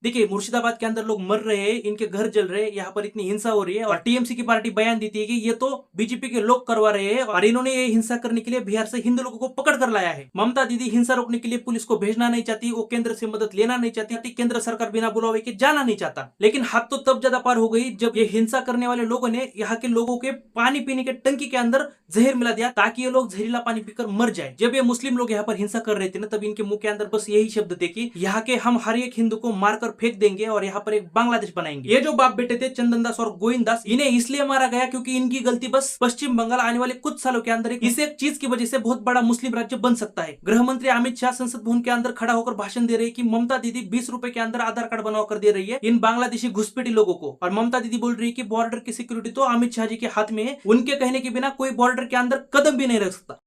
देखिए, मुर्शिदाबाद के अंदर लोग मर रहे हैं, इनके घर जल रहे हैं, यहाँ पर इतनी हिंसा हो रही है और टीएमसी की पार्टी बयान देती है कि ये तो बीजेपी के लोग करवा रहे हैं और इन्होंने ये हिंसा करने के लिए बिहार से हिंदू लोगों को पकड़ कर लाया है। ममता दीदी हिंसा रोकने के लिए पुलिस को भेजना नहीं चाहती, वो केंद्र से मदद लेना नहीं चाहती, केंद्र सरकार बिना बुलावे के जाना नहीं चाहता। लेकिन हद तो तब ज्यादा पार हो गई जब ये हिंसा करने वाले लोगों ने यहाँ के लोगों के पानी पीने के टंकी के अंदर जहर मिला दिया ताकि ये लोग जहरीला पानी पीकर मर जाए। जब ये मुस्लिम लोग यहाँ पर हिंसा कर रहे थे ना, तब इनके मुंह के अंदर बस यही शब्द थे कि यहाँ के हम हर एक हिंदू को मारकर फेंक देंगे और यहाँ पर एक बांग्लादेश बनाएंगे। ये जो बाप बेटे थे चंदन दास और गोविंद दास, इन्हें इसलिए मारा गया क्योंकि इनकी गलती बस पश्चिम बंगाल आने वाले कुछ सालों के अंदर इस एक चीज की वजह से बहुत बड़ा मुस्लिम राज्य बन सकता है। गृह मंत्री अमित शाह संसद भवन के अंदर खड़ा होकर भाषण दे रहे हैं कि ममता दीदी 20 रुपए के अंदर आधार कार्ड बनवा कर दे रही है इन बांग्लादेशी घुसपैठी लोगों को। और ममता दीदी बोल रही है कि बॉर्डर की सिक्योरिटी तो अमित शाह जी के हाथ में है, उनके कहने के बिना कोई बॉर्डर के अंदर कदम भी नहीं रख सकता।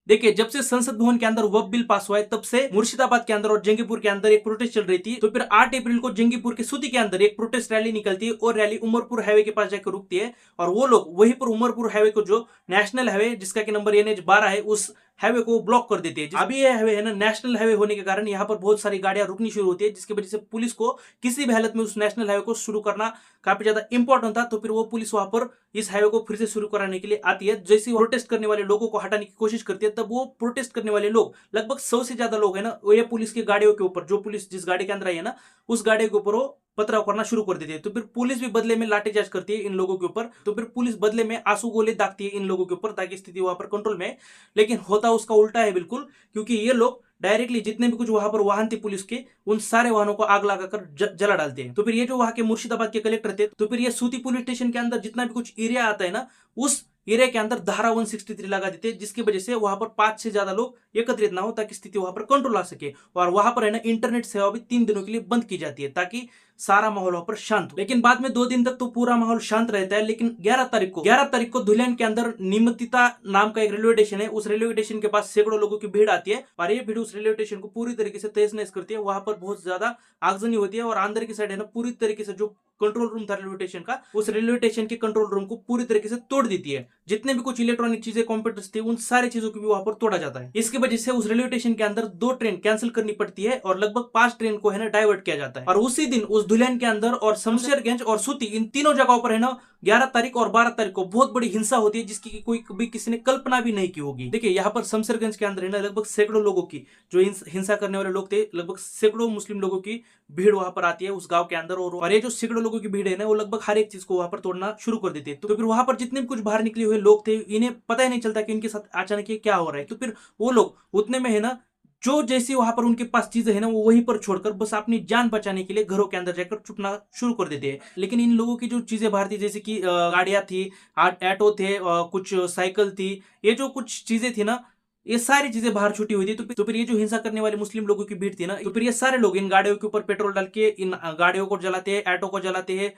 देखिए, जब से संसद भवन के अंदर वक्फ बिल पास हुआ है तब से मुर्शिदाबाद के अंदर और जंगीपुर के अंदर एक प्रोटेस्ट चल रही थी। तो फिर 8 अप्रैल को जंगीपुर के सूती के अंदर एक प्रोटेस्ट रैली निकलती है और रैली उमरपुर हाईवे के पास जाकर रुकती है और वो लोग वहीं पर उमरपुर हाईवे को, जो नेशनल हाईवे जिसका कि नंबर NH 12 है, उस हाईवे को ब्लॉक कर देते हैं। अभी ये हाईवे है ना, नेशनल हाईवे होने के कारण यहाँ पर बहुत सारी गाड़ियां रुकनी शुरू होती है, जिसकी वजह से पुलिस को किसी भी हालत में उस नेशनल हाईवे को शुरू करना काफी ज्यादा इंपॉर्टेंट था। तो फिर वो पुलिस वहां पर इस हाईवे को फिर से शुरू कराने के लिए आती है। जैसे ही प्रोटेस्ट करने वाले लोगों को हटाने की कोशिश करती है, तब वो प्रोटेस्ट करने वाले लोग, लगभग 100 से ज्यादा लोग है ना, वो ये पुलिस की गाड़ियों के ऊपर, जो पुलिस जिस गाड़ी के अंदर आई है ना, उस गाड़ी के ऊपर वो पथराव करना शुरू कर देती है। तो फिर पुलिस भी बदले में लाठीचार्ज करती है इन लोगों के ऊपर। तो फिर पुलिस बदले में आंसू गोले दागती है इन लोगों के ऊपर ताकि स्थिति वहां पर कंट्रोल में है। लेकिन होता उसका उल्टा है बिल्कुल, क्योंकि ये लोग डायरेक्टली जितने भी कुछ वहां पर वाहन थे पुलिस के, उन सारे वाहनों को आग लगाकर जला डालते हैं। तो फिर ये जो वहां के मुर्शिदाबाद के कलेक्टर थे, तो फिर ये सूती पुलिस स्टेशन के अंदर जितना भी कुछ एरिया आता है ना, उस एरिया के अंदर धारा 163 लगा देते हैं, जिसकी वजह से वहां पर 5 से ज्यादा लोग एकत्रित ना हो ताकि स्थिति वहां पर कंट्रोल आ सके। और वहां पर है ना, इंटरनेट सेवा भी 3 दिनों के लिए बंद की जाती है ताकि सारा माहौल वहां पर शांत हो। लेकिन बाद में 2 दिन तक तो पूरा माहौल शांत रहता है। लेकिन 11 तारीख को धुलियन के अंदर निमतिता नाम का एक रेलवे स्टेशन है, उस रेलवे स्टेशन के पास सैकड़ों लोगों की भीड़ आती है और ये भीड़ उस रेलवे स्टेशन को पूरी तरीके से तहस नहस करती है। वहां पर बहुत ज्यादा आगजनी होती है और अंदर की साइड है ना, पूरी तरीके से जो कंट्रोल रूम था रेलवे स्टेशन का, उस रेलवे स्टेशन के कंट्रोल रूम को पूरी तरीके से तोड़ देती है। जितने भी कुछ इलेक्ट्रॉनिक चीजें, कंप्यूटर्स थे, उन सारी चीजों को भी वहां पर तोड़ा जाता है। इसकी वजह से उस रेलवे स्टेशन के अंदर 2 ट्रेन कैंसिल करनी पड़ती है और लगभग 5 ट्रेन को है ना डाइवर्ट किया जाता है। और उसी दिन उस दुल्हन के अंदर और शमशेरगंज और सूती, इन तीनों जगहों पर है ना, 11 तारीख और 12 तारीख को बहुत बड़ी हिंसा होती है, जिसकी कोई कभी किसी ने कल्पना भी नहीं की होगी। देखिए, यहाँ पर शमशेरगंज के अंदर है ना, लगभग सैकड़ों लोगों की, जो हिंसा करने वाले लोग थे, लगभग सैकड़ों मुस्लिम लोगों की भीड़ वहां पर आती है उस गांव के अंदर। और ये जो सैकड़ों लोगों की भीड़ है ना, वो लगभग हर एक चीज को वहां पर तोड़ना शुरू कर देते हैं। तो फिर वहां पर जितने भी कुछ बाहर निकले हुए लोग थे, इन्हें पता ही नहीं चलता कि इनके साथ अचानक ये क्या हो रहा है। तो फिर वो लोग उतने में है ना, जो जैसी वहां पर उनके पास चीजें है ना, वो वहीं पर छोड़कर बस अपनी जान बचाने के लिए घरों के अंदर जाकर छुपना शुरू कर देते हैं। लेकिन इन लोगों की जो चीजें बाहर थी, जैसे कि गाड़ियां थी, ऑटो थे, कुछ साइकिल थी, ये जो कुछ चीजें थी ना, ये सारी चीजें बाहर छुटी हुई थी। तो फिर ये जो हिंसा करने वाले मुस्लिम लोगों की भीड़ थी ना, तो फिर ये सारे लोग इन गाड़ियों के ऊपर पेट्रोल डाल के इन गाड़ियों को जलाते हैं, ऑटो को जलाते हैं,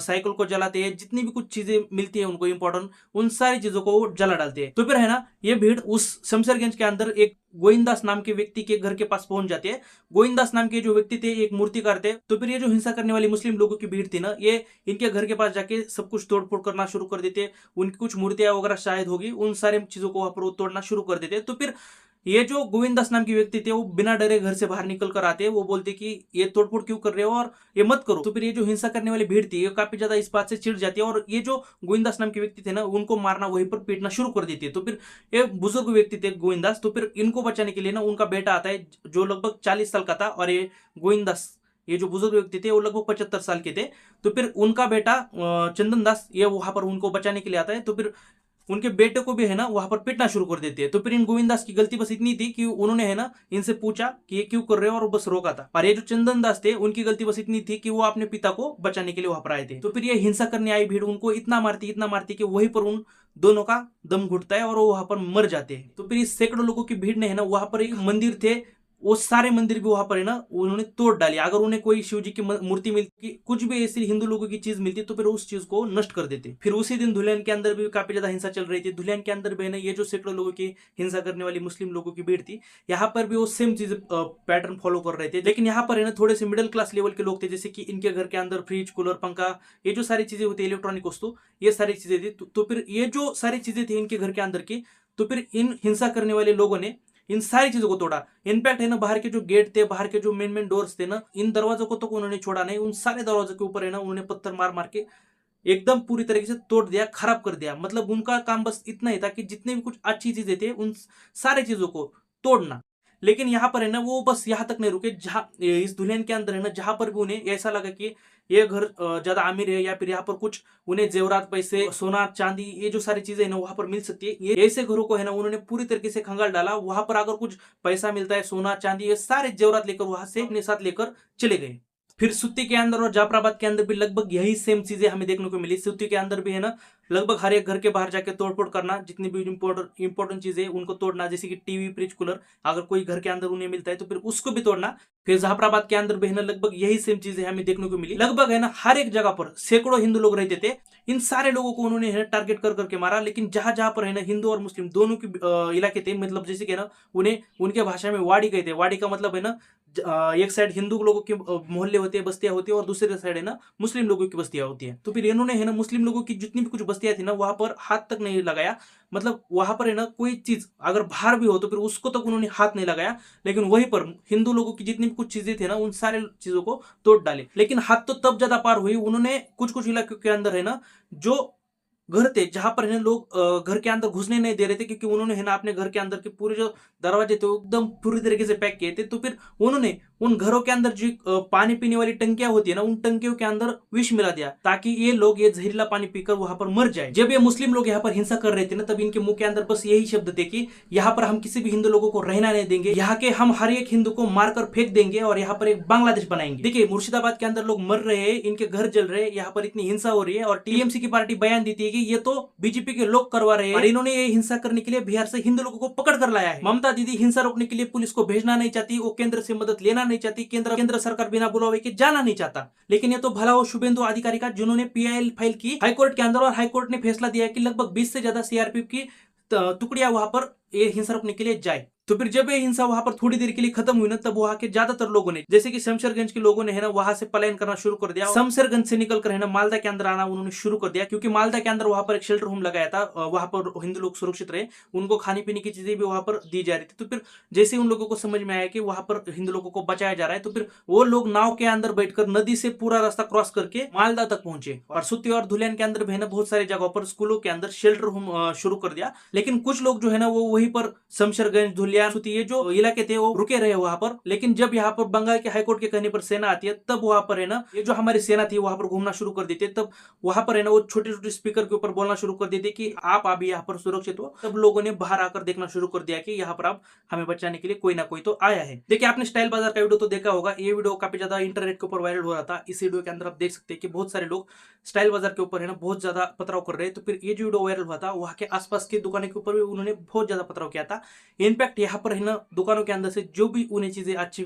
साइकिल को जलाते हैं, जितनी भी कुछ चीजें मिलती है उनको इंपॉर्टेंट, उन सारी चीजों को वो जला डालते हैं। तो फिर है ना, ये भीड़ उस शमशेरगंज के अंदर एक गोविंदास नाम के व्यक्ति के घर के पास पहुंच जाती है। गोविंदास नाम के जो व्यक्ति थे, एक मूर्तिकार थे। तो फिर ये जो हिंसा करने वाली मुस्लिम लोगों की भीड़ थी ना, ये इनके घर के पास जाके सब कुछ तोड़फोड़ करना शुरू कर देते। उनकी कुछ मूर्तियां वगैरह शायद होगी, उन सारे चीजों को वहां पर वो तोड़ना शुरू कर देते। तो फिर ये जो गोविंदास नाम के व्यक्ति थे, वो बिना डरे घर से बाहर निकल कर आते हैं। वो बोलते कि ये तोड़फोड़ क्यों कर रहे हो और ये मत करो। तो फिर ये जो हिंसा करने वाली भीड़ थी, ये काफी ज्यादा इस बात से चिढ़ जाती है और ये जो गोविंदास नाम के व्यक्ति थे ना, उनको मारना, वहीं पर पीटना शुरू कर देती है। तो फिर ये बुजुर्ग व्यक्ति थे गोविंदास, तो फिर इनको बचाने के लिए ना, उनका बेटा आता है जो लगभग 40 साल का था, और ये गोविंदास, ये जो बुजुर्ग व्यक्ति थे, वो लगभग 75 साल के थे। तो फिर उनका बेटा चंदन दास, ये वहां पर उनको बचाने के लिए आता है। तो फिर उनके बेटे को भी है ना, वहां पर पिटना शुरू कर देते हैं। तो फिर इन गोविंदास की गलती बस इतनी थी कि उन्होंने है ना, इनसे पूछा कि ये क्यों कर रहे हो, और बस रोका था। और ये जो चंदन दास थे, उनकी गलती बस इतनी थी कि वो अपने पिता को बचाने के लिए वहां पर आए थे। तो फिर ये हिंसा करने आई भीड़ उनको इतना मारती कि वहीं पर उन दोनों का दम घुटता है और वो वहां पर मर जाते हैं। तो फिर इस सैकड़ों लोगों की भीड़ ने है ना, वहां पर एक मंदिर थे, वो सारे मंदिर भी वहां पर है ना, उन्होंने तोड़ डाली। अगर उन्हें कोई शिव जी की मूर्ति मिलती, कुछ भी ऐसी हिंदू लोगों की चीज मिलती, तो फिर उस चीज को नष्ट कर देते। फिर उसी दिन धुलियन के अंदर भी काफी ज्यादा हिंसा चल रही थी। धुलियन के अंदर भी है ना, ये जो सैकड़ों लोगों की हिंसा करने वाली मुस्लिम लोगों की भीड़ थी, यहाँ पर भी वो सेम चीज पैटर्न फॉलो कर रहे थे। लेकिन यहाँ पर है ना, थोड़े से मिडिल क्लास लेवल के लोग थे, जैसे कि इनके घर के अंदर फ्रिज, कूलर, पंखा, ये जो सारी चीजें होती है, इलेक्ट्रॉनिक वस्तु, ये सारी चीजें थी। तो फिर ये जो सारी चीजें थी इनके घर के अंदर की, तो फिर इन हिंसा करने वाले लोगों ने इन सारी चीजों को तोड़ा। इनफैक्ट है ना बाहर के जो गेट थे, बाहर के जो मेन डोर्स थे ना, इन दरवाजों को तो उन्होंने छोड़ा नहीं, उन सारे दरवाजों के ऊपर है ना उन्होंने पत्थर मार मार के एकदम पूरी तरीके से तोड़ दिया, खराब कर दिया। मतलब उनका काम बस इतना ही था कि जितने भी कुछ अच्छी चीजें थे उन सारी चीजों को तोड़ना। लेकिन यहाँ पर है ना वो बस यहाँ तक नहीं रुके, जहाँ इस दुल्हन के अंदर है ना जहां पर भी उन्हें ऐसा लगा कि ये घर ज्यादा अमीर है या फिर यहाँ पर कुछ उन्हें जेवरात, पैसे, सोना, चांदी, ये जो सारी चीजें है ना वहां पर मिल सकती है, ये ऐसे घरों को है ना उन्होंने पूरी तरीके से खंगाल डाला। वहां पर अगर कुछ पैसा मिलता है, सोना चांदी, ये सारे जेवरात लेकर वहां से अपने साथ लेकर चले गए। फिर सुत्ती के अंदर और जाफराबाद के अंदर भी लगभग यही सेम चीजें हमें देखने को मिली। सुत्ती के अंदर भी है ना लगभग हर एक घर के बाहर जाके तोड़फोड़ करना, जितनी भी इंपॉर्टेंट चीजें उनको तोड़ना, जैसे कि टीवी, फ्रिज, कूलर, अगर कोई घर के अंदर उन्हें मिलता है तो फिर उसको भी तोड़ना। फिर जाफराबाद के अंदर भी है ना लगभग यही सेम चीजें हमें देखने को मिली। लगभग है ना हर एक जगह पर सैकड़ों हिंदू लोग रहते थे। इन सारे लोगों को उन्होंने है टारगेट कर करके मारा। लेकिन जहां जहां पर है ना हिंदू और मुस्लिम दोनों के इलाके थे, मतलब जैसे कि ना उन्हें उनके भाषा में वाड़ी कहते हैं। वाड़ी का मतलब है ना एक साइड हिंदू लोगों के मोहल्ले होते हैं, बस्तियां होती है, और दूसरे साइड है ना मुस्लिम लोगों की बस्तियां होती है। तो फिर इन्होंने है ना मुस्लिम लोगों की जितनी भी कुछ बस्तियां थी ना वहां पर हाथ तक नहीं लगाया। मतलब वहां पर है ना कोई चीज अगर बाहर भी हो तो फिर उसको तक उन्होंने हाथ नहीं लगाया। लेकिन वहीं पर हिंदू लोगों की जितनी भी कुछ चीजें थी ना उन सारे चीजों को तोड़ डाले। लेकिन हाथ तो तब ज्यादा पार हुई, उन्होंने कुछ कुछ इलाकों के अंदर है ना जो घर थे जहां पर है ना लोग घर के अंदर घुसने नहीं दे रहे थे, क्योंकि उन्होंने है ना अपने घर के अंदर के पूरे जो दरवाजे थे वो एकदम पूरी तरीके से पैक किए थे। तो फिर उन्होंने उन घरों के अंदर जो पानी पीने वाली टंकियां होती है ना उन टंकियों के अंदर विष मिला दिया, ताकि ये लोग ये जहरीला पानी पीकर वहां पर मर जाए। जब ये मुस्लिम लोग यहाँ पर हिंसा कर रहे थे ना तब इनके मुंह के अंदर बस यही शब्द थे कि यहाँ पर हम किसी भी हिंदू लोगों को रहना नहीं देंगे, यहाँ के हम हर एक हिंदू को मारकर फेंक देंगे और यहाँ पर एक बांग्लादेश बनाएंगे। देखिए मुर्शिदाबाद के अंदर लोग मर रहे हैं, इनके घर जल रहे हैं, यहाँ पर इतनी हिंसा हो रही है, और टीएमसी की पार्टी बयान देती है कि ये तो बीजेपी के लोग करवा रहे हैं, और इन्होंने ये हिंसा करने के लिए बिहार से हिंदू लोगों को पकड़ कर लाया है। ममता दीदी हिंसा रोकने के लिए पुलिस को भेजना नहीं चाहती, वो केंद्र से मदद लेना नहीं चाहती, केंद्र सरकार बिना बुलावे के जाना नहीं चाहता। लेकिन ये तो भला हो शुभेंदु अधिकारी का, जिन्होंने पीआईएल फाइल की हाईकोर्ट के अंदर, और हाईकोर्ट ने फैसला दिया कि लगभग 20 से ज्यादा सीआरपीएफ की टुकड़ियां वहां पर ये हिंसा रोकने के लिए जाए। तो फिर जब ये हिंसा वहां पर थोड़ी देर के लिए खत्म हुई ना तब वहां के ज्यादातर लोगों ने, जैसे कि शमशेरगंज के लोगों ने है ना वहां से पलायन करना शुरू कर दिया। शमशेरगंज से निकलकर है ना मालदा के अंदर आना उन्होंने शुरू कर दिया, क्योंकि मालदा के अंदर वहां पर एक शेल्टर होम लगाया था, वहां पर हिंदू लोग सुरक्षित रहे, उनको खाने पीने की चीजें भी वहां पर दी जा रही थी। तो फिर जैसे उन लोगों को समझ में आया कि वहां पर हिंदू लोगों को बचाया जा रहा है, तो फिर वो लोग नाव के अंदर बैठकर नदी से पूरा रास्ता क्रॉस करके मालदा तक पहुंचे। और सुत्ती और धुलियन के अंदर भी है ना बहुत सारी जगहों पर स्कूलों के अंदर शेल्टर होम शुरू कर दिया। लेकिन कुछ लोग जो है ना वो वहीं पर शमशेरगंज, धुलियान, सुत्ती, ये जो इलाके थे वो रुके रहे वहां पर। लेकिन जब यहाँ पर बंगाल के हाईकोर्ट के कहने पर सेना आती है तब वहां पर है ना ये जो हमारी सेना थी वहां पर घूमना शुरू कर देती है। तब वहां पर है ना वो छोटे छोटे स्पीकर के ऊपर बोलना शुरू कर देते कि आप अभी यहाँ पर सुरक्षित हो। तब लोगों ने बाहर आकर देखना शुरू कर दिया कि यहाँ पर आप हमें बचाने के लिए कोई ना कोई तो आया है। देखिए आपने स्टाइल बाजार का वीडियो तो देखा होगा, ये वीडियो काफी ज्यादा इंटरनेट के ऊपर वायरल हो रहा था। इस वीडियो के अंदर आप देख सकते हैं कि बहुत सारे लोग स्टाइल बाजार के ऊपर है ना बहुत ज्यादा पथराव कर रहे हैं। तो फिर ये जो वीडियो वायरल हुआ था वहां के आसपास की दुकानों के ऊपर भी उन्होंने बहुत ज्यादा पथराव किया था। इनफैक्ट यहाँ पर है ना दुकानों के अंदर से जो भी उन्हें चीजें अच्छी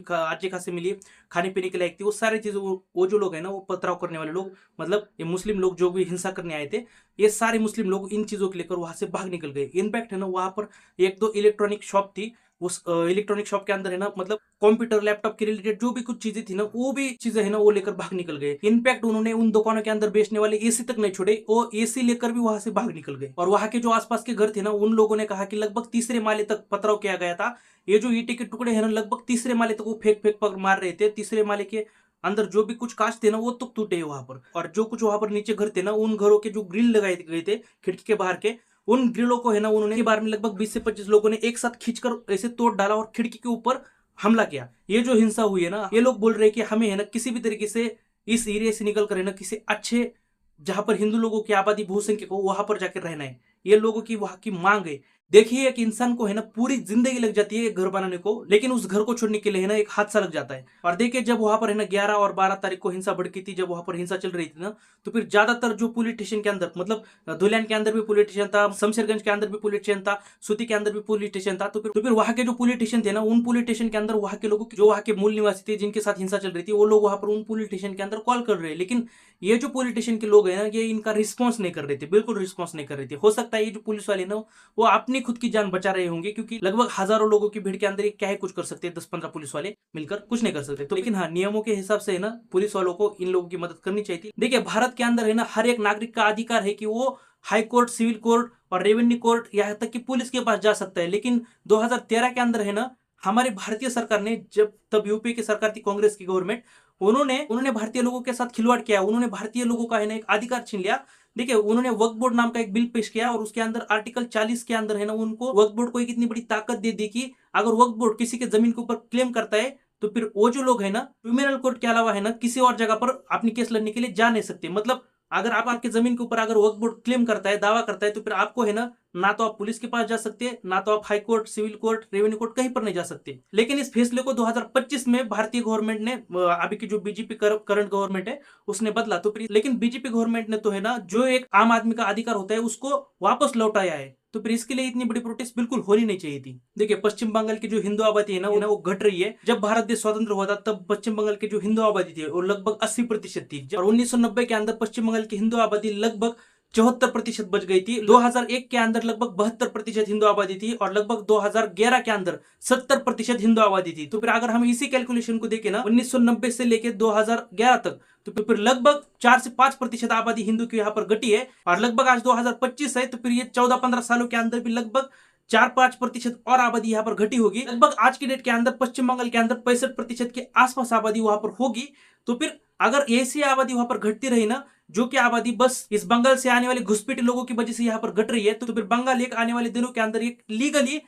खासी मिली, खाने पीने के लायक थी, वो सारी चीजें वो जो लोग है ना वो पथराव करने वाले लोग, मतलब ये मुस्लिम लोग जो भी हिंसा करने आए थे, ये सारे मुस्लिम लोग इन चीजों को लेकर वहां से भाग निकल गए। इनफैक्ट है ना वहां पर एक दो इलेक्ट्रॉनिक शॉप थी, उस इलेक्ट्रॉनिक शॉप के अंदर है ना मतलब कंप्यूटर, लैपटॉप के रिलेटेड जो भी कुछ चीजें थी ना वो भी चीजें है ना वो लेकर भाग निकल गए। इनफैक्ट उन्होंने उन दुकानों के अंदर बेचने वाले एसी तक नहीं छोड़े, वो एसी लेकर भी वहां से भाग निकल गए। और वहां के जो आसपास के घर थे ना उन लोगों ने कहा कि लगभग तीसरे माले तक पथराव किया गया था। ये जो ईंटे के टुकड़े हैं ना लगभग तीसरे माले तक वो फेंक फेंक पर मार रहे थे। तीसरे माले के अंदर जो भी कुछ कांच थे ना वो तो टूटे वहां पर, और जो कुछ वहां पर नीचे घर थे ना उन घरों के जो ग्रिल लगाए गए थे खिड़की के बाहर के, उन ग्रिलों को है ना उन्होंने के बारे में लगभग 20 से 25 लोगों ने एक साथ खींचकर ऐसे तोड़ डाला और खिड़की के ऊपर हमला किया। ये जो हिंसा हुई है ना, ये लोग बोल रहे हैं कि हमें है ना किसी भी तरीके से इस एरिया से निकल कर है ना किसी अच्छे जहां पर हिंदू लोगों की आबादी बहुसंख्यक हो वहां पर जाकर रहना है। ये लोगों की वहां की मांग है। देखिए एक इंसान को है ना पूरी जिंदगी लग जाती है एक घर बनाने को, लेकिन उस घर को छोड़ने के लिए है ना एक हादसा लग जाता है। और देखिए जब वहां पर है ना 11 और 12 तारीख को हिंसा भड़की थी, जब वहां पर हिंसा चल रही थी ना, तो फिर ज्यादातर जो पुलिस स्टेशन के अंदर, मतलब धुलियान के अंदर भी पुलिस स्टेशन था, शमशेरगंज के अंदर भी पुलिस स्टेशन था, सुती के अंदर भी पुलिस स्टेशन था। तो फिर वहां के जो पुलिस स्टेशन थे ना उन पुलिस स्टेशन के अंदर वहां के लोगों जो वहां के मूल निवासी थे जिनके साथ हिंसा चल रही थी वो लोग वहां पर उन पुलिस स्टेशन के अंदर कॉल कर रहे हैं। लेकिन ये जो पुलिस स्टेशन के लोग हैं ना ये इनका रिस्पॉन्स नहीं कर रहे थे, बिल्कुल रिस्पॉन्स नहीं कर रहे थे। हो सकता है ये जो पुलिस वाले ना वो अपनी खुद की जान बचा रहे होंगे, क्योंकि लगभग हजारों लोगों की भीड़ के अंदर ये क्या है कुछ कर सकते हैं, 10-15 पुलिस वाले मिलकर कुछ नहीं कर सकते। तो लेकिन हाँ नियमों के हिसाब से है ना पुलिस वालों को इन लोगों की मदद करनी चाहिए थी। देखिए भारत के अंदर है ना हर एक नागरिक का अधिकार है कि वो हाई कोर्ट, सिविल कोर्ट और रेवेन्यू कोर्ट, यहाँ तक कि पुलिस के पास जा सकता है। लेकिन 2013 के अंदर है ना, हमारी भारतीय सरकार ने, जब तब यूपी की सरकार थी, कांग्रेस की गवर्नमेंट, उन्होंने भारतीय लोगों के साथ खिलवाड़ किया। उन्होंने भारतीय लोगों का है ना एक अधिकार छीन लिया। देखिए, उन्होंने वक्फ बोर्ड नाम का एक बिल पेश किया और उसके अंदर आर्टिकल 40 के अंदर है ना, उनको वक्फ बोर्ड को एक इतनी बड़ी ताकत दे दी कि अगर वक्फ बोर्ड किसी के जमीन के ऊपर क्लेम करता है तो फिर वो जो लोग है ना, क्रिमिनल कोर्ट के अलावा है ना किसी और जगह पर अपनी केस लड़ने के लिए जा नहीं सकते। मतलब अगर आप आपके जमीन के ऊपर अगर वक्फ बोर्ड क्लेम करता है, दावा करता है, तो फिर आपको है ना तो आप पुलिस के पास जा सकते हैं, ना तो आप high court, civil court, revenue court कहीं पर नहीं जा सकते। लेकिन इस फैसले को 2025 में भारतीय गवर्नमेंट ने, अभी की जो बीजेपी करंट गवर्नमेंट है, उसने बदला। तो फिर लेकिन बीजेपी गवर्नमेंट ने तो है ना, जो एक आम आदमी का अधिकार होता है उसको वापस लौटाया है। तो फिर इसके लिए इतनी बड़ी प्रोटेस्ट बिल्कुल होनी नहीं चाहिए थी। देखिए, पश्चिम बंगाल की जो हिंदू आबादी है ना, वो घट रही है। जब भारत देश स्वतंत्र हुआ था तब पश्चिम बंगाल की जो हिंदू आबादी थी वो लगभग 80% थी, और 1990 के अंदर पश्चिम बंगाल की हिंदू आबादी लगभग 74% बच गई थी। 2001 के अंदर लगभग 72% हिंदू आबादी थी और लगभग 2011 के अंदर 70% हिंदू आबादी थी। तो फिर अगर हम इसी कैलकुलेशन को देखें ना, 1990 से लेकर 2011 तक, तो फिर लगभग 4 से 5% आबादी हिंदू की यहाँ पर घटी है। और लगभग आज 2025 है, तो फिर ये 14-15 सालों के अंदर भी लगभग 4-5% और आबादी यहाँ पर घटी होगी। लगभग आज की डेट के अंदर पश्चिम बंगाल के अंदर 65% के आसपास आबादी वहां पर होगी। तो फिर अगर ऐसी आबादी वहां पर घटती रही ना, जो कि आबादी बस इस बंगाल से आने वाले घुसपैठे लोगों की वजह से यहाँ पर घट रही है, तो फिर बंगाल एक आने वाले दिनों के अंदर एक लीगली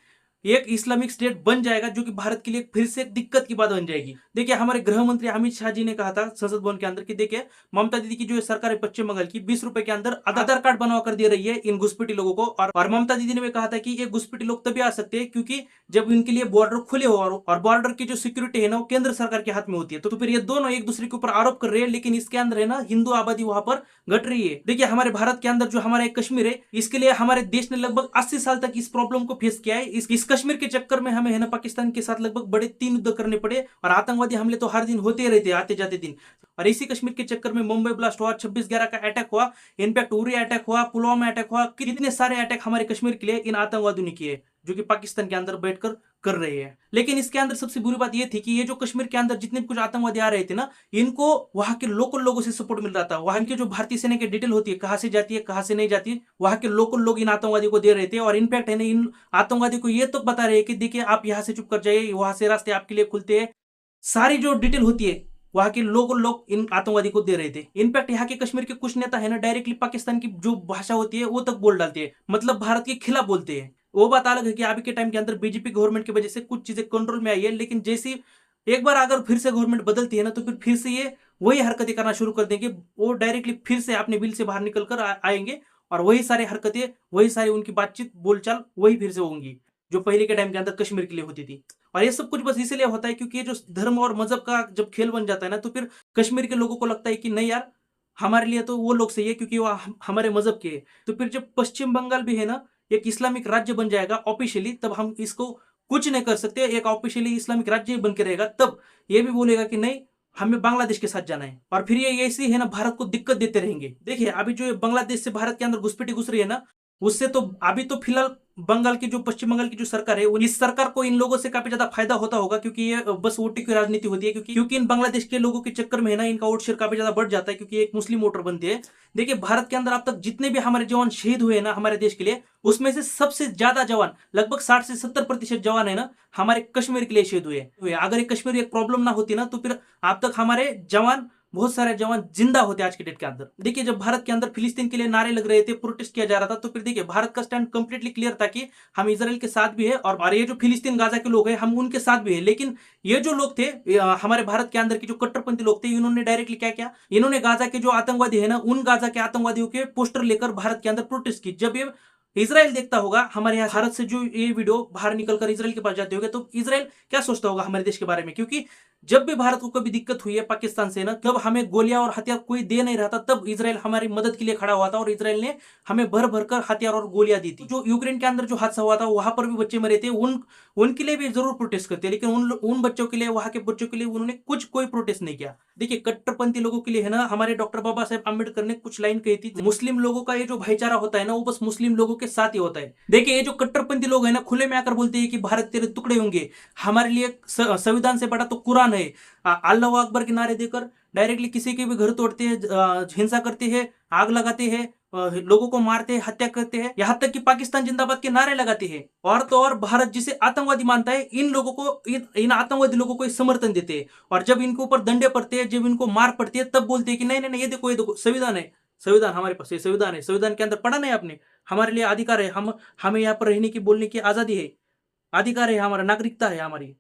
एक इस्लामिक स्टेट बन जाएगा, जो कि भारत के लिए फिर से दिक्कत की बात बन जाएगी। देखिए, हमारे गृह मंत्री अमित शाह जी ने कहा था संसद भवन के अंदर कि देखिए, ममता दीदी की जो सरकार है पश्चिम बंगाल की, 20 रुपए के अंदर आधार कार्ड बनवा कर दे रही है इन घुसपैठी लोगों को। और ममता दीदी ने भी कहा था कि ये घुसपैठी लोग तभी आ सकते हैं क्योंकि जब इनके लिए बॉर्डर खुले हो, और बॉर्डर की जो सिक्योरिटी है ना, वो केंद्र सरकार के हाथ में होती है। तो फिर ये दोनों एक दूसरे के ऊपर आरोप कर रहे हैं, लेकिन इसके अंदर है ना हिंदू आबादी वहां पर घट रही है। देखिए, हमारे भारत के अंदर जो हमारा एक कश्मीर है, इसके लिए हमारे देश ने लगभग 80 साल तक इस प्रॉब्लम को फेस किया है। इस कश्मीर के चक्कर में हमें है ना पाकिस्तान के साथ लगभग बड़े 3 युद्ध करने पड़े, और आतंकवादी हमले तो हर दिन होते रहते, आते जाते दिन। और इसी कश्मीर के चक्कर में मुंबई ब्लास्ट हुआ, 26/11 का अटैक हुआ, इनफैक्ट उरी अटैक हुआ, पुलवामा अटैक हुआ। कितने सारे अटैक हमारे कश्मीर के लिए इन आतंकवादियों ने किए, जो कि पाकिस्तान के अंदर बैठकर कर रहे हैं। लेकिन इसके अंदर सबसे बुरी बात यह थी कि ये जो कश्मीर के अंदर जितने भी कुछ आतंकवादी आ रहे थे ना, इनको वहां के लोकल लोगों से सपोर्ट मिल रहा था। वहां के जो भारतीय सेना की डिटेल होती है, कहां से जाती है, कहां से नहीं जाती, वहां के लोकल लोग इन आतंकवादियों को दे रहे थे। और इनफैक्ट है ना, इन आतंकवादियों को ये तो बता रहे हैं कि देखिए, आप यहां से चुप कर जाइए, वहां से रास्ते आपके लिए खुलते हैं। सारी जो डिटेल होती है वहां के लोग इन आतंकवादी को दे रहे थे। इनफैक्ट यहाँ के कश्मीर के कुछ नेता है ना, डायरेक्टली पाकिस्तान की जो भाषा होती है वो तक बोल डालते हैं, मतलब भारत के खिलाफ बोलते हैं। वो बात अलग है कि अभी के टाइम के अंदर बीजेपी गवर्नमेंट की वजह से कुछ चीजें कंट्रोल में आई है, लेकिन जैसी एक बार अगर फिर से गवर्नमेंट बदलती है ना, तो फिर से ये वही हरकतें करना शुरू कर देंगे। वो डायरेक्टली फिर से अपने बिल से बाहर निकल कर आएंगे, और वही सारी हरकतें, वही सारी उनकी बातचीत, बोलचाल वही फिर से होंगी जो पहले के टाइम के अंदर कश्मीर के लिए होती थी। और ये सब कुछ बस इसीलिए होता है क्योंकि ये जो धर्म और मजहब का जब खेल बन जाता है ना, तो फिर कश्मीर के लोगों को लगता है कि नहीं यार, हमारे लिए तो वो लोग सही है क्योंकि वो हमारे मजहब के है। तो फिर जब पश्चिम बंगाल भी है ना एक इस्लामिक राज्य बन जाएगा ऑफिशियली, तब हम इसको कुछ नहीं कर सकते। एक ऑफिशियली इस्लामिक राज्य बन के रहेगा, तब ये भी बोलेगा कि नहीं, हमें बांग्लादेश के साथ जाना है। और फिर ये ऐसी है ना भारत को दिक्कत देते रहेंगे। देखिए, अभी जो बांग्लादेश से भारत के अंदर घुसपैठी घुस रही है ना, उससे तो अभी तो फिलहाल बंगाल की जो पश्चिम बंगाल की जो सरकार है, इस सरकार को इन लोगों से काफी ज्यादा फायदा होता होगा, क्योंकि ये बस वोटिंग की राजनीति होती है। क्योंकि इन बांग्लादेश के लोगों के चक्कर में है ना इनका वोट शेयर काफी ज्यादा बढ़ जाता है, क्योंकि एक मुस्लिम वोटर बनते हैं। देखिए, भारत के अंदर अब तक जितने भी हमारे जवान शहीद हुए ना हमारे देश के लिए, उसमें से सबसे ज्यादा जवान, लगभग 60 से 70% जवान है ना हमारे कश्मीर के लिए शहीद हुए। अगर ये कश्मीर एक प्रॉब्लम ना होती ना, तो फिर अब तक हमारे जवान, बहुत सारे जवान जिंदा होते आज के डेट के अंदर। देखिए, जब भारत के अंदर फिलिस्तीन के लिए नारे लग रहे थे, प्रोटेस्ट किया जा रहा था, तो फिर देखिए भारत का स्टैंड कंप्लीटली क्लियर था कि हम इजराइल के साथ भी है, और ये जो फिलिस्तीन गाजा के लोग हैं हम उनके साथ भी है। लेकिन ये जो लोग थे, हमारे भारत के अंदर के जो कट्टरपंथी लोग थे, इन्होंने डायरेक्टली क्या किया, इन्होंने गाजा के जो आतंकवादी है ना, उन गाजा के आतंकवादियों के पोस्टर लेकर भारत के अंदर प्रोटेस्ट की। जब ये इजराइल देखता होगा, हमारे यहाँ भारत से जो ये वीडियो बाहर निकलकर इजराइल के पास जाते होंगे, तो इजराइल क्या सोचता होगा हमारे देश के बारे में? क्योंकि जब भी भारत को कभी दिक्कत हुई है पाकिस्तान से ना, तब हमें गोलियां और हथियार कोई दे नहीं रहा था, तब इजराइल हमारी मदद के लिए खड़ा हुआ था, और इजराइल ने हमें भर भर कर हथियार और गोलियां दी थी। जो यूक्रेन के अंदर जो हादसा हुआ था, वहां पर भी बच्चे मरे थे, उनके लिए भी जरूर प्रोटेस्ट करते, लेकिन उन बच्चों के लिए, वहां के बच्चों के लिए उन्होंने कोई प्रोटेस्ट नहीं किया। देखिए, कट्टरपंथी लोगों के लिए है ना, हमारे डॉक्टर बाबा साहेब अम्बेडकर ने कुछ लाइन कही थी, मुस्लिम लोगों का ये जो भाईचारा होता है ना, वो बस मुस्लिम लोगों के साथ ही होता है। देखिए, ये जो कट्टरपंथी लोग है ना, खुले में आकर बोलते हैं कि भारत तेरे टुकड़े होंगे, हमारे लिए संविधान से बड़ा तो कुरान है, अल्लाह अकबर के नारे देकर डायरेक्टली किसी के भी घर तोड़ते हैं, हिंसा करते हैं, आग लगाते हैं, लोगों को मारते हैं, हत्या करते हैं, यहाँ तक कि पाकिस्तान जिंदाबाद के नारे लगाते हैं। और तो और भारत जिसे आतंकवादी मानता है, इन लोगों को इन आतंकवादी लोगों को समर्थन देते हैं। और जब इनके ऊपर दंडे पड़ते हैं, जब इनको मार पड़ती है, तब बोलते हैं कि नहीं नहीं नहीं, ये देखो संविधान है, संविधान हमारे पास, ये संविधान है, संविधान के अंदर पढ़ा नहीं आपने, हमारे लिए अधिकार है, हम हमें यहाँ पर रहने की बोलने की आजादी है, अधिकार है हमारा, नागरिकता है हमारी।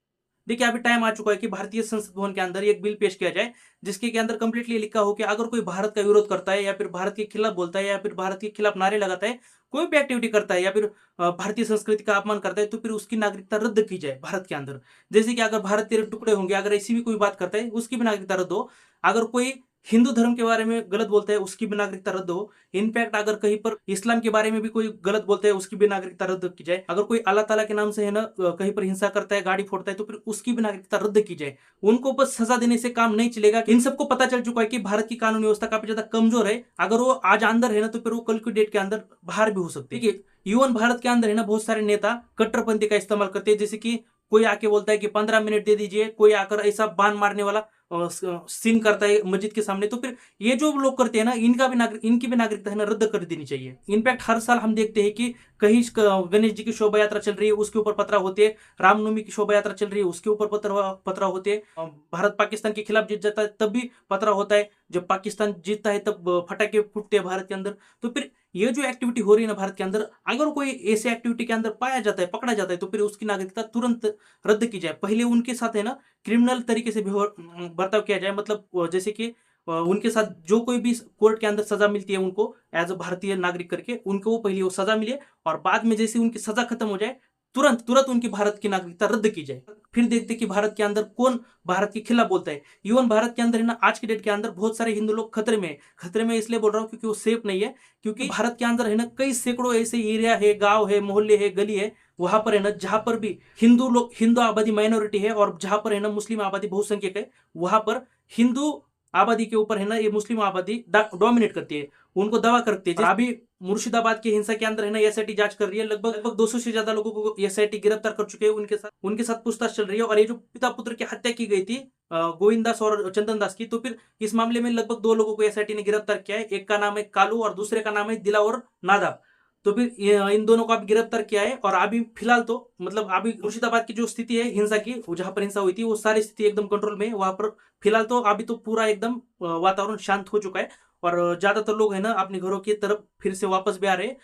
देखिए अभी टाइम आ चुका है कि भारतीय संसद भवन के अंदर एक बिल पेश किया जाए, जिसके के अंदर कंप्लीटली लिखा हो कि अगर कोई भारत का विरोध करता है या फिर भारत के खिलाफ बोलता है या फिर भारत के खिलाफ नारे लगाता है, कोई भी एक्टिविटी करता है या फिर भारतीय संस्कृति का अपमान करता है, तो फिर उसकी नागरिकता रद्द की जाए भारत के अंदर। जैसे कि अगर भारत तेरे टुकड़े होंगे, अगर ऐसी भी कोई बात करता है, उसकी भी नागरिकता रद्द हो। अगर कोई हिंदू धर्म के बारे में गलत बोलता है, उसकी भी नागरिकता रद्द हो। इनफैक्ट अगर कहीं पर इस्लाम के बारे में भी कोई गलत बोलता है, उसकी भी नागरिकता रद्द की जाए। अगर कोई अल्लाह ताला के नाम से है ना कहीं पर हिंसा करता है, गाड़ी फोड़ता है, तो फिर उसकी भी नागरिकता रद्द की जाए। उनको बस सजा देने से काम नहीं चलेगा। इन सबको पता चल चुका है कि भारत की कानून व्यवस्था काफी ज्यादा कमजोर है। अगर वो आज अंदर है ना, तो फिर वो कल की डेट के अंदर बाहर भी हो सकते हैं। इवन भारत के अंदर है ना, बहुत सारे नेता कट्टरपंथी का इस्तेमाल करते हैं। जैसे कि कोई आके बोलता है कि 15 मिनट दे दीजिए, कोई आकर ऐसा बाण मारने वाला सीन करता है मस्जिद के सामने, तो फिर ये जो लोग करते हैं ना, इनकी भी नागरिकता है ना रद्द कर देनी चाहिए। इनफैक्ट हर साल हम देखते हैं कि कहीं गणेश जी की शोभा यात्रा चल रही है, उसके ऊपर पथराव होते हैं, रामनवमी की शोभा यात्रा चल रही है, उसके ऊपर पथराव होते हैं, भारत पाकिस्तान के खिलाफ जीत जाता है तब भी पथराव होता है, जब पाकिस्तान जीतता है तब फटाके फूटते हैं भारत के अंदर। तो फिर ये जो एक्टिविटी हो रही है ना भारत के अंदर, अगर कोई ऐसे एक्टिविटी के अंदर पाया जाता है, पकड़ा जाता है, तो फिर उसकी नागरिकता तुरंत रद्द की जाए। पहले उनके साथ है ना क्रिमिनल तरीके से बर्ताव किया जाए, मतलब जैसे कि उनके साथ जो कोई भी कोर्ट के अंदर सजा मिलती है उनको एज अ भारतीय नागरिक करके, उनको वो पहले वो सजा मिले, और बाद में जैसे उनकी सजा खत्म हो जाए, तुरंत तुरंत उनकी भारत की नागरिकता रद्द की जाए। फिर देखते कि भारत के अंदर कौन भारत के खिलाफ बोलता है। इवन भारत के अंदर है ना, आज की डेट के अंदर बहुत सारे हिंदू लोग खतरे में, खतरे में इसलिए बोल रहा हूँ क्योंकि वो सेफ नहीं है। क्योंकि भारत के अंदर है ना, कई सैकड़ों ऐसे एरिया है, गांव है, मोहल्ले है, गली है, वहां पर है ना, जहां पर भी हिंदू आबादी माइनॉरिटी है, और जहां पर है ना मुस्लिम आबादी बहुसंख्यक है, वहां पर हिंदू आबादी के ऊपर है ना ये मुस्लिम आबादी डोमिनेट करती है, उनको दवा करती है। अभी मुर्शिदाबाद की हिंसा के अंदर है ना एसआईटी जांच कर रही है, लगभग 200 से ज्यादा लोगों को एसआईटी गिरफ्तार कर चुके हैं, उनके साथ पूछताछ चल रही है। और ये जो पिता पुत्र की हत्या की गई थी गोविंद दास और चंदन दास की, तो फिर इस मामले में लगभग 2 लोगों को एसआईटी ने गिरफ्तार किया है। एक का नाम है कालू और दूसरे का नाम है दिलावर नादाब। तो फिर इन दोनों को अभी गिरफ्तार किया है। और अभी फिलहाल तो मतलब अभी मुर्शिदाबाद की जो स्थिति है हिंसा की, जहां पर हिंसा हुई थी, वो सारी स्थिति एकदम कंट्रोल में है वहां पर। फिलहाल तो अभी तो पूरा एकदम वातावरण शांत हो चुका है, और ज्यादातर लोग है ना अपने घरों की तरफ फिर से वापस भी आ रहे हैं।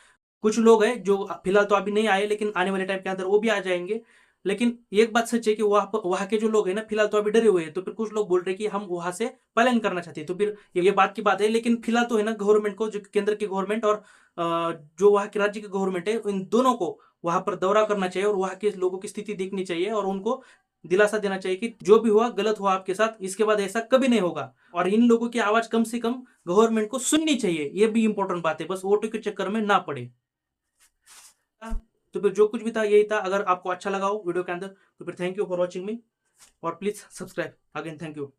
कुछ लोग हैं जो फिलहाल तो अभी नहीं आए, लेकिन आने वाले टाइम के अंदर वो भी आ जाएंगे। लेकिन एक बात सच है कि वहां के जो लोग हैं ना, फिलहाल तो अभी डरे हुए हैं। तो फिर कुछ लोग बोल रहे हैं कि हम वहां से पलायन करना चाहते हैं। तो फिर ये बात की बात है, लेकिन फिलहाल तो है ना गवर्नमेंट को, जो केंद्र की गवर्नमेंट और जो वहाँ के राज्य की गवर्नमेंट है, इन दोनों को वहां पर दौरा करना चाहिए और वहां के लोगों की स्थिति देखनी चाहिए, और उनको दिलासा देना चाहिए कि जो भी हुआ गलत हुआ आपके साथ, इसके बाद ऐसा कभी नहीं होगा। और इन लोगों की आवाज कम से कम गवर्नमेंट को सुननी चाहिए, ये भी इंपॉर्टेंट बात है, बस वोटों के चक्कर में ना पड़े। तो फिर जो कुछ भी था यही था। अगर आपको अच्छा लगा हो वीडियो के अंदर, तो फिर thank you for watching me, और please subscribe again. Thank you.